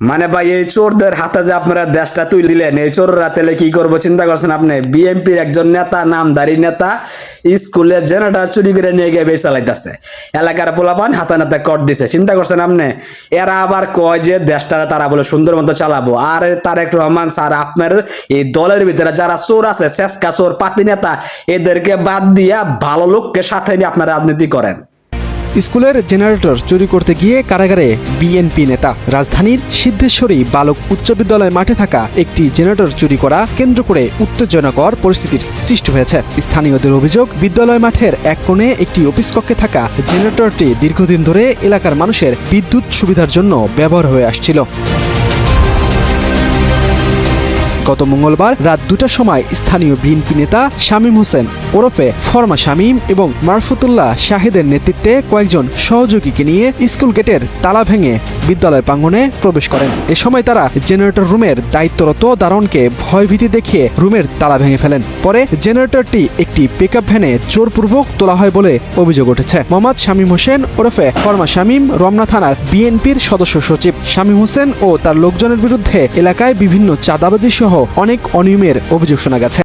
মানে ভাই এই চোরদের হাতে যে আপনারা দেশটা তুলে দিলেন, এই চোররা তেলে কি করবো চিন্তা করছেন আপনি? বিএনপির একজন নেতা, নামধারী নেতা, স্কুলের জেনারেটর চুরি করে নিয়ে গিয়ে বেশ চালাইতেছে। এলাকার পোলাপান হাতে নাতে কট দিছে, চিন্তা করছেন আপনি? এরা আবার কয় যে দেশটা তারা বলে সুন্দর মতো চালাবো। আর তারেক রহমান স্যার, আপনার এই দলের ভিতরে যারা চোর আছে, সেসকা চোর, পাতি নেতা, এদেরকে বাদ দিয়া ভালো লোককে সাথে নিয়ে আপনারা রাজনীতি করেন। স্কুলের জেনারেটর চুরি করতে গিয়ে কারাগারে বিএনপি নেতা। রাজধানীর সিদ্ধেশ্বরী বালক উচ্চ বিদ্যালয় মাঠে থাকা একটি জেনারেটর চুরি করা কেন্দ্র করে উত্তেজনাকর পরিস্থিতির সৃষ্টি হয়েছে। স্থানীয়দের অভিযোগ, বিদ্যালয় মাঠের এক কোণে একটি অফিস কক্ষে থাকা জেনারেটরটি দীর্ঘদিন ধরে এলাকার মানুষের বিদ্যুৎ সুবিধার জন্য ব্যবহার হয়ে আসছিল। গত মঙ্গলবার রাত 2টার সময় স্থানীয় বিএনপি নেতা শামীম হোসেন ওরফে ফরমা শামীম এবং মারফুতুল্লাহ শাহেদের নেতৃত্বে কয়েকজন সহযোগীকে নিয়ে স্কুল গেটের তালা ভেঙে বিদ্যালয় প্রাঙ্গণে প্রবেশ করেন। এ সময় তারা জেনারেটর রুমের দায়িত্বরত দারোয়ানকে ভয়ভীতি দেখিয়ে রুমের তালা ভেঙে ফেলেন। পরে জেনারেটরটি একটি পিকআপ ভ্যানে জোরপূর্বক তোলা হয় বলে অভিযোগ উঠেছে। মোহাম্মদ শামীম হোসেন ওরফে ফরমা শামীম রমনা থানার বিএনপির সদস্য সচিব। শামীম হোসেন ও তার লোকজনের বিরুদ্ধে এলাকায় বিভিন্ন চাঁদাবাজি সহ অনেক অনিয়মের অভিযোগ শোনা গেছে।